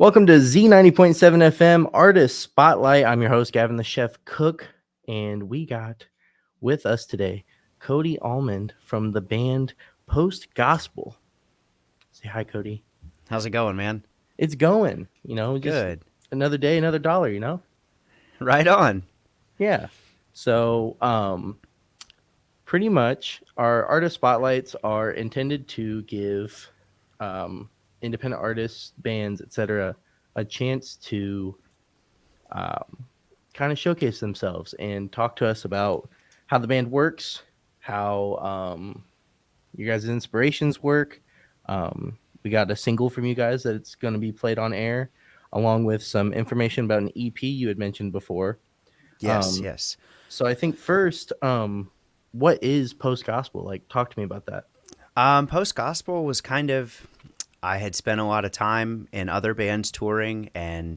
Welcome to Z90.7 FM Artist Spotlight. I'm your host, Gavin the Chef Cook, and we got with us today Cody Almond from the band Post Gospel. Say hi, Cody. How's it going, man? It's going, just Good. another day, another dollar. Right on. Yeah. So, pretty much our artist spotlights are intended to give independent artists, bands, etc., a chance to kind of showcase themselves and talk to us about how the band works, how you guys' inspirations work. We got a single from you guys that it's going to be played on air, along with some information about an EP you had mentioned before. Yes, yes. So I think first, what is post gospel? Like, talk to me about that. Post gospel was I had spent a lot of time in other bands touring and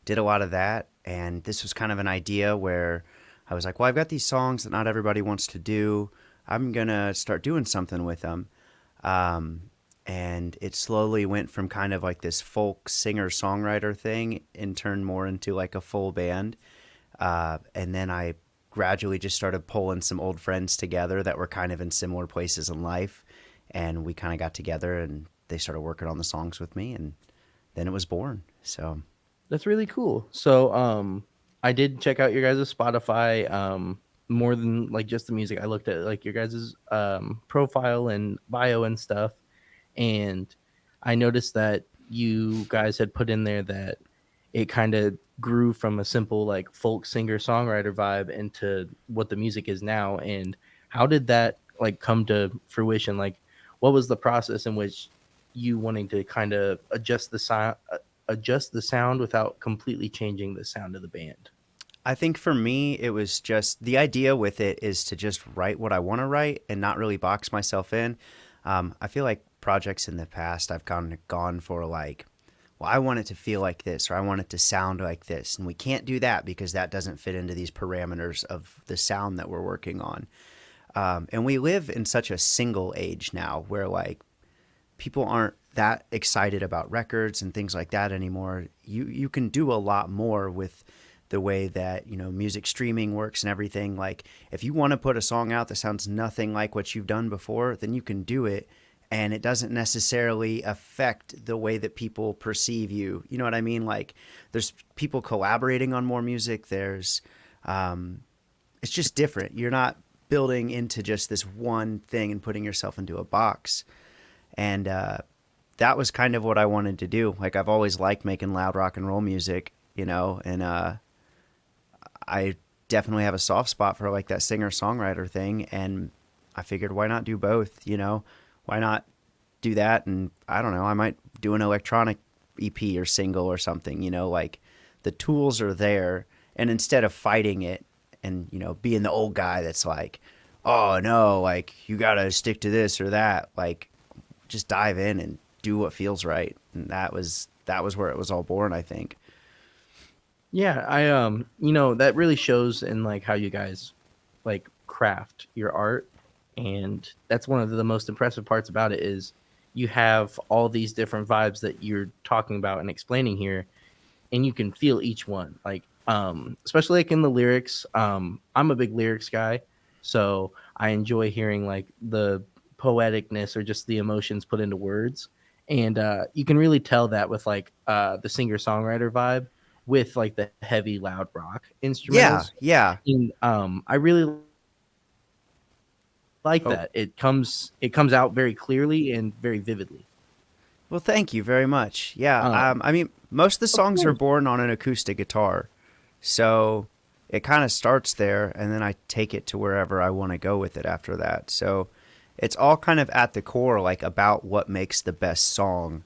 did a lot of that. And this was kind of an idea where I was like, well, I've got these songs that not everybody wants to do. I'm going to start doing something with them. And it slowly went from kind of like this folk singer-songwriter thing and turned more into like a full band. And then I gradually just started pulling some old friends together that were kind of in similar places in life. And we kind of got together and they started working on the songs with me. And then it was born. So That's really cool. So I did check out your guys' Spotify. More than like just the music. I looked at like your guys' profile and bio and stuff. And I noticed that you guys had put in there that it kind of grew from a simple like folk singer songwriter vibe into what the music is now. And how did that like come to fruition? Like, what was the process in which you wanting to kind of adjust the sound without completely changing the sound of the band? I think for me, it was just the idea with it is to just write what I want to write and not really box myself in. I feel like projects in the past I've gone for like, well, I want it to feel like this or I want it to sound like this. And we can't do that because that doesn't fit into these parameters of the sound that we're working on. And we live in such a single age now where like people aren't that excited about records and things like that anymore. You can do a lot more with the way that, music streaming works and everything. Like if you want to put a song out that sounds nothing like what you've done before, then you can do it. And it doesn't necessarily affect the way that people perceive you. You know what I mean? Like there's people collaborating on more music. There's, it's just different. You're not building into just this one thing and putting yourself into a box. And, that was kind of what I wanted to do. Like I've always liked making loud rock and roll music, and, I definitely have a soft spot for like that singer-songwriter thing. And I figured why not do both, Why not do that? And I don't know, I might do an electronic EP or single or something, like the tools are there. And instead of fighting it and, being the old guy that's like, oh no, like you got to stick to this or that, like just dive in and do what feels right. And that was where it was all born, I think. Yeah, that really shows in like how you guys like craft your art, and that's one of the most impressive parts about it is you have all these different vibes that you're talking about and explaining here, and you can feel each one. Like especially like in the lyrics, I'm a big lyrics guy, so I enjoy hearing like the poeticness or just the emotions put into words. And you can really tell that with like the singer songwriter vibe with like the heavy loud rock Yeah, instrumentals. yeah. And I really like Oh, that. It comes out very clearly and very vividly. well, thank you very much. Yeah, Um, I mean, most of the of songs are course. born on an acoustic guitar. So it kind of starts there, and then I take it to wherever I want to go with it after that. So it's all kind of at the core, like about what makes the best song,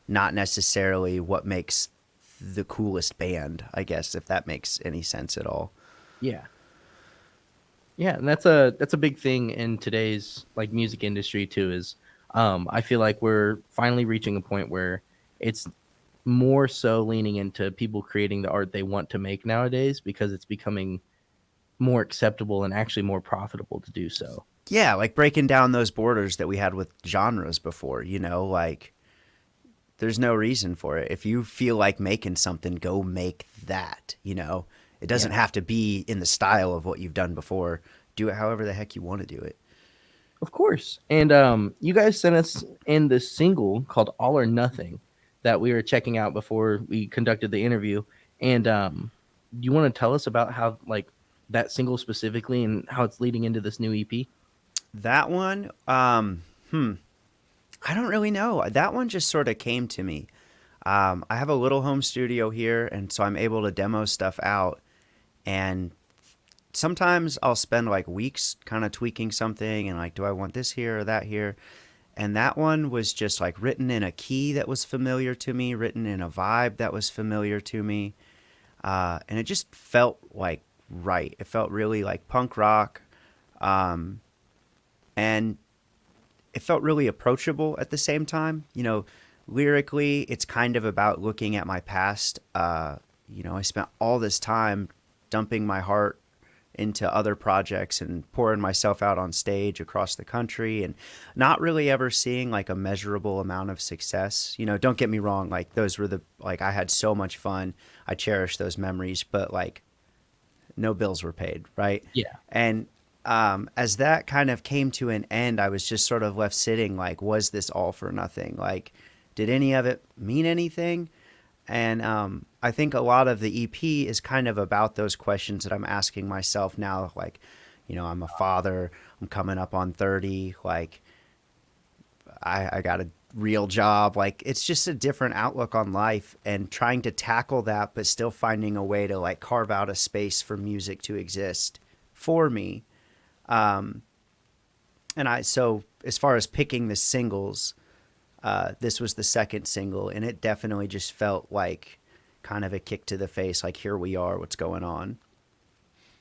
not necessarily what makes the coolest band, I guess, if that makes any sense at all. Yeah. Yeah, and that's a big thing in today's like music industry too is I feel like we're finally reaching a point where it's more so leaning into people creating the art they want to make nowadays because it's becoming more acceptable and actually more profitable to do so. Yeah, like breaking down those borders that we had with genres before, like there's no reason for it. If you feel like making something, go make that, you know. It doesn't Yeah. have to be in the style of what you've done before. Do it however the heck you want to do it. Of course. And you guys sent us in this single called All or Nothing that we were checking out before we conducted the interview. And you want to tell us about how like that single specifically and how it's leading into this new EP? That one, I don't really know. That one just sort of came to me. I have a little home studio here, and so I'm able to demo stuff out. And sometimes I'll spend like weeks kind of tweaking something and like, do I want this here or that here? And that one was just like written in a key that was familiar to me, written in a vibe that was familiar to me. And it just felt like right. It felt really like punk rock. And it felt really approachable at the same time. You know, lyrically, it's kind of about looking at my past. You know, I spent all this time dumping my heart into other projects and pouring myself out on stage across the country and not really ever seeing like a measurable amount of success. You know, don't get me wrong, like those were like I had so much fun. I cherish those memories, but like no bills were paid, right? Yeah. And as that kind of came to an end, I was just sort of left sitting like, was this all for nothing? Like, did any of it mean anything? And I think a lot of the EP is kind of about those questions that I'm asking myself now. Like, you know, I'm a father, I'm coming up on 30, like, I got a real job. Like, it's just a different outlook on life and trying to tackle that, but still finding a way to, like, carve out a space for music to exist for me. Um, so as far as picking the singles, this was the second single, and it definitely just felt like kind of a kick to the face. Like, here we are, what's going on?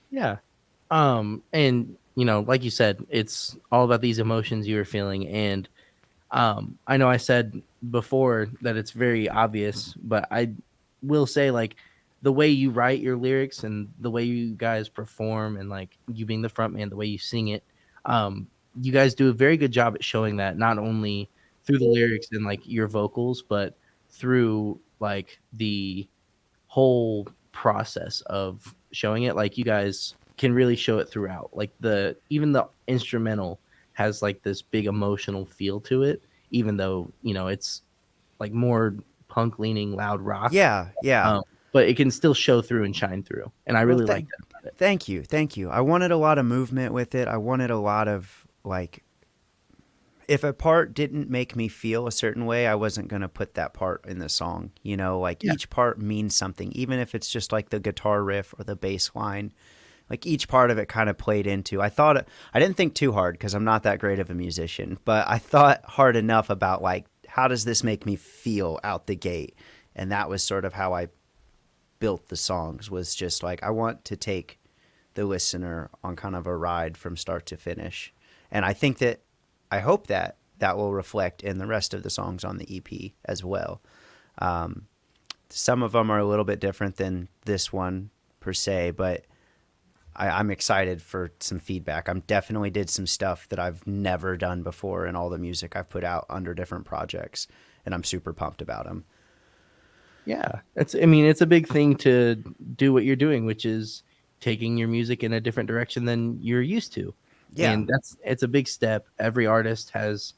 Yeah. And you know, like you said, it's all about these emotions you were feeling. And I know I said before that it's very obvious, but I will say like the way you write your lyrics and the way you guys perform and like you being the front man, the way you sing it, you guys do a very good job at showing that not only through the lyrics and like your vocals, but through like the whole process of showing it. Like you guys can really show it throughout. Like the even the instrumental has like this big emotional feel to it, even though you know it's like more punk leaning loud rock. Yeah, yeah. But it can still show through and shine through, and I Well, really like that about it. thank you, thank you. I wanted a lot of movement with it. I wanted a lot of like, if a part didn't make me feel a certain way, I wasn't going to put that part in the song. You know, like Yeah, each part means something, even if it's just like the guitar riff or the bass line. Like each part of it kind of played into. I didn't think too hard because I'm not that great of a musician, but I thought hard enough about like, how does this make me feel out the gate? And that was sort of how I built the songs, was just like, I want to take the listener on kind of a ride from start to finish. And I hope that that will reflect in the rest of the songs on the EP as well. Some of them are a little bit different than this one per se, but I'm excited for some feedback. I'm definitely did some stuff that I've never done before in all the music I've put out under different projects, and I'm super pumped about them. yeah. I mean, it's a big thing to do what you're doing, which is taking your music in a different direction than you're used to, Yeah, and it's a big step. Every artist has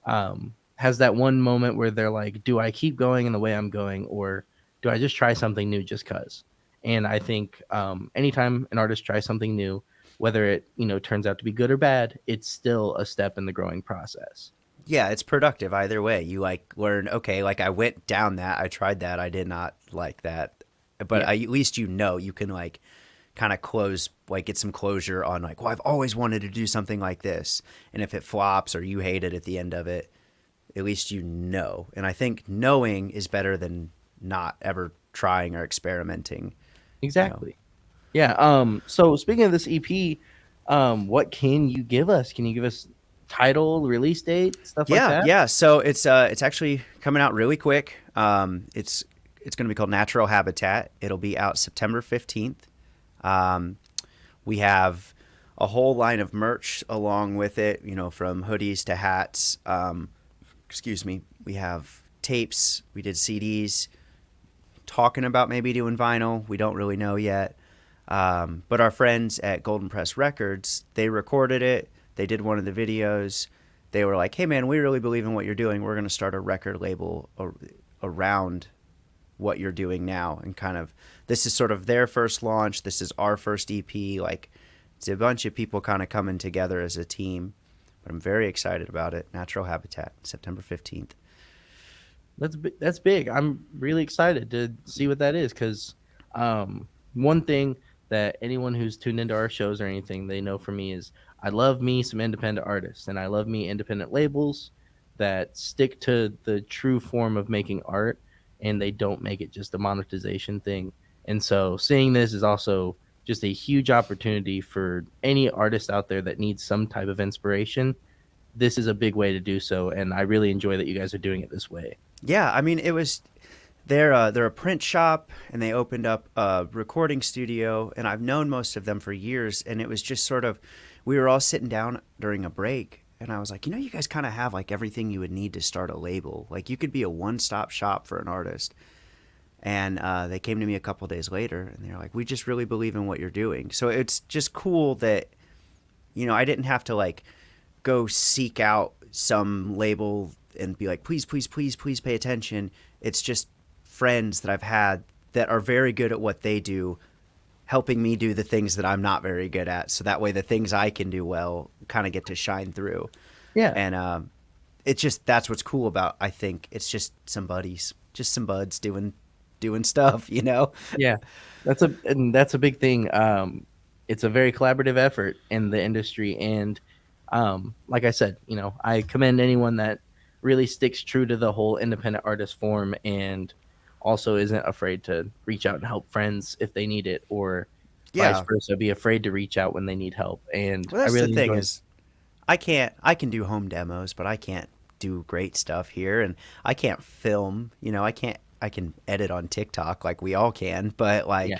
that one moment where they're like, do I keep going in the way I'm going, or do I just try something new just cause? And I think anytime an artist tries something new, whether it turns out to be good or bad, it's still a step in the growing process. yeah, it's productive either way. You like learn, okay, like I went down that, I tried that, I did not like that, but Yeah, at least you can like kind of close, like get some closure on like, well, I've always wanted to do something like this, and if it flops or you hate it at the end of it, at least you know. And I think knowing is better than not ever trying or experimenting. You know. exactly. Yeah. So speaking of this EP, what can you give us? Can you give us title, release date, stuff like Yeah, that? yeah. So it's actually coming out really quick. It's going to be called Natural Habitat. It'll be out September 15th. Um, we have a whole line of merch along with it, you know, from hoodies to hats. Excuse me. We have tapes, we did CDs, talking about maybe doing vinyl. We don't really know yet. But our friends at Golden Press Records, they recorded it. They did one of the videos. They were like, hey, man, we really believe in what you're doing. We're going to start a record label around what you're doing now. And kind of, this is sort of their first launch. This is our first EP. Like, it's a bunch of people kind of coming together as a team. But I'm very excited about it. Natural Habitat, September 15th. That's big. I'm really excited to see what that is because one thing that anyone who's tuned into our shows or anything, they know from me is I love me some independent artists and I love me independent labels that stick to the true form of making art and they don't make it just a monetization thing. And so seeing this is also just a huge opportunity for any artist out there that needs some type of inspiration. This is a big way to do so, and I really enjoy that you guys are doing it this way. Yeah, I mean, it was they're a print shop, and they opened up a recording studio, and I've known most of them for years, and it was just sort of, we were all sitting down during a break, and I was like, you guys kind of have like everything you would need to start a label. Like, you could be a one-stop shop for an artist. And they came to me a couple days later, and they're like, we just really believe in what you're doing. So it's just cool that, I didn't have to like go seek out some label and be like, please, please, please, please pay attention. It's just friends that I've had that are very good at what they do, helping me do the things that I'm not very good at. So that way the things I can do well kind of get to shine through. Yeah. And it's just, that's what's cool about, I think, it's just some buddies, just some buds doing stuff, Yeah. That's a big thing. It's a very collaborative effort in the industry. And like I said, I commend anyone that really sticks true to the whole independent artist form and also isn't afraid to reach out and help friends if they need it or vice versa, be afraid to reach out when they need help. And well, that's I really the thing enjoy is I can do home demos, but I can't do great stuff here, and I can't film, I can edit on TikTok like we all can, but like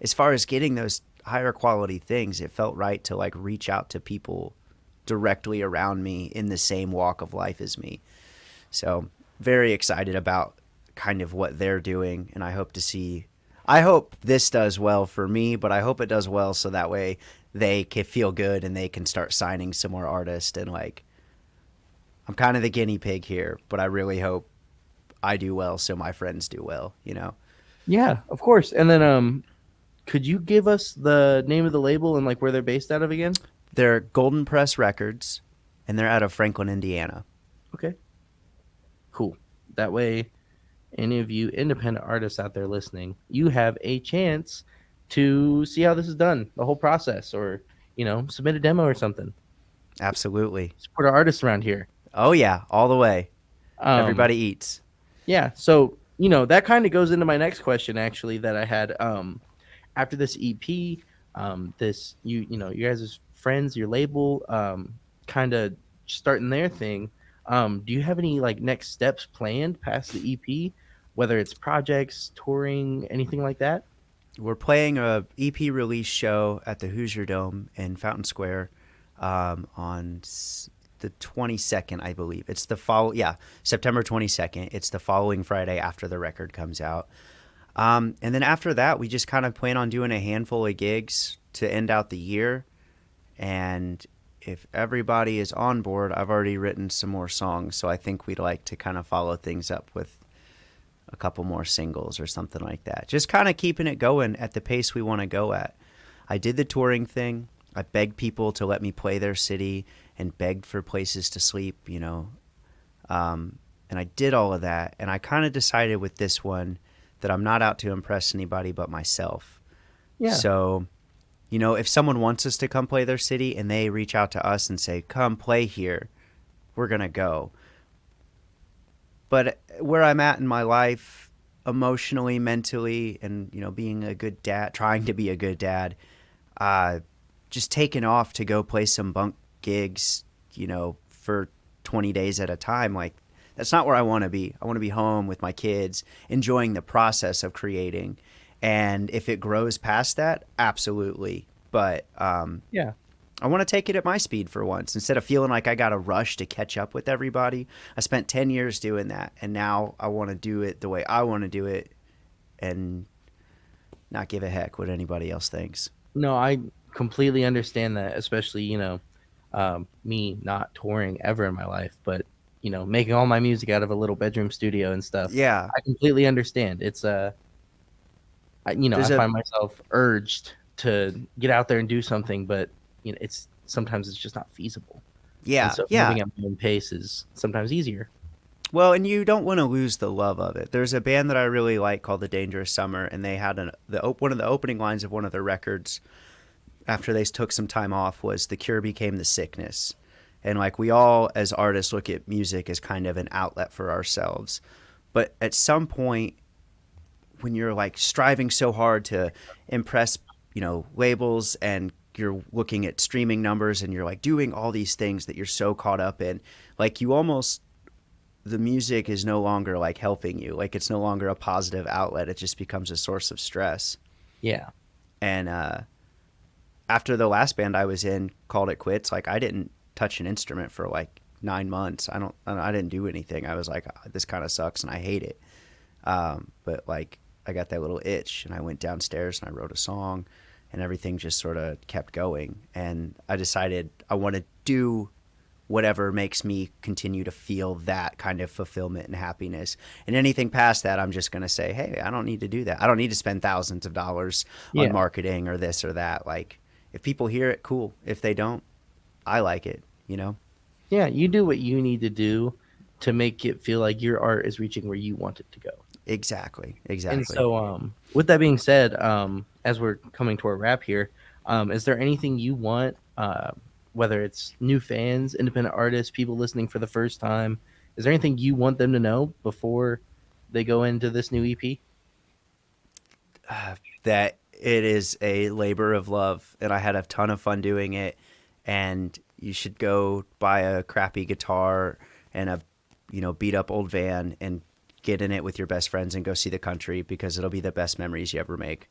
as far as getting those higher quality things, it felt right to like reach out to people directly around me in the same walk of life as me. So very excited about kind of what they're doing, and I hope this does well for me, but I hope it does well so that way they can feel good and they can start signing some more artists. And like, I'm kind of the guinea pig here, but I really hope I do well so my friends do well, Yeah, of course. And then could you give us the name of the label and like where they're based out of again? They're Golden Press Records, and they're out of Franklin, Indiana. Okay. Cool. That way, any of you independent artists out there listening, you have a chance to see how this is done, the whole process, or, submit a demo or something. Absolutely. Support our artists around here. Oh, yeah, all the way. Everybody eats. Yeah. So, that kind of goes into my next question, actually, that I had after this EP, this, you guys' friends, your label, kind of starting their thing. Do you have any like next steps planned past the EP, whether it's projects, touring, anything like that? We're playing a EP release show at the Hoosier Dome in Fountain Square on the 22nd, I believe. It's September 22nd. It's the following Friday after the record comes out. And then after that, we just kind of plan on doing a handful of gigs to end out the year. And if everybody is on board, I've already written some more songs, so I think we'd like to kind of follow things up with a couple more singles or something like that. Just kind of keeping it going at the pace we want to go at. I did the touring thing. I begged people to let me play their city and begged for places to sleep, and I did all of that. And I kind of decided with this one that I'm not out to impress anybody but myself. Yeah. So, if someone wants us to come play their city and they reach out to us and say, come play here, we're going to go. But where I'm at in my life, emotionally, mentally, and, being a good dad, trying to be a good dad, just taking off to go play some bunk gigs, for 20 days at a time, like, that's not where I want to be. I want to be home with my kids, enjoying the process of creating. And if it grows past that, absolutely. But I'm I want to take it at my speed for once instead of feeling like I got to rush to catch up with everybody. I spent 10 years doing that, and now I want to do it the way I want to do it and not give a heck what anybody else thinks. No, I completely understand that, especially, me not touring ever in my life, but, making all my music out of a little bedroom studio and stuff. Yeah. I completely understand. It's, I There's a find myself urged to get out there and do something, but, it's sometimes it's just not feasible. And yeah, so yeah. moving at my own pace is sometimes easier. Well, and you don't want to lose the love of it. There's a band that I really like called The Dangerous Summer, and they had one of the opening lines of one of their records after they took some time off was "The cure became the sickness," and like we all as artists look at music as kind of an outlet for ourselves, but at some point when you're like striving so hard to impress, labels and you're looking at streaming numbers and you're like doing all these things that you're so caught up in, like you almost the music is no longer like helping you. Like it's no longer a positive outlet. It just becomes a source of stress. Yeah. And after the last band I was in called it quits, like I didn't touch an instrument for like 9 months. I didn't do anything. I was like, this kind of sucks and I hate it. But like I got that little itch and I went downstairs and I wrote a song and everything just sort of kept going. And I decided I want to do whatever makes me continue to feel that kind of fulfillment and happiness. And anything past that, I'm just going to say, hey, I don't need to do that. I don't need to spend thousands of dollars on Yeah. marketing or this or that. Like, if people hear it, cool. If they don't, I like it, you know? Yeah. You do what you need to do to make it feel like your art is reaching where you want it to go. Exactly. And Exactly. so, with that being said, as we're coming to a wrap here, is there anything you want, whether it's new fans, independent artists, people listening for the first time, is there anything you want them to know before they go into this new EP? That it is a labor of love and I had a ton of fun doing it, and you should go buy a crappy guitar and a beat up old van and get in it with your best friends and go see the country, because it'll be the best memories you ever make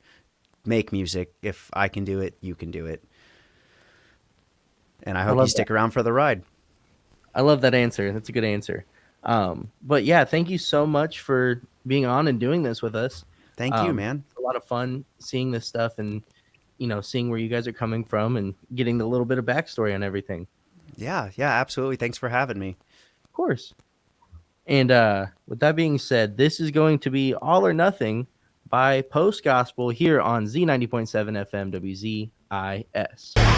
music. If I can do it, you can do it, and I I hope you love that. stick around for the ride. I love that answer. That's a good answer. But yeah, thank you so much for being on and doing this with us. Thank you, man. It's a lot of fun seeing this stuff and seeing where you guys are coming from and getting the little bit of backstory on everything. Yeah, absolutely. Thanks for having me. Of course. And with that being said, this is going to be All or Nothing by Post Gospel here on Z90.7 FM WZIS.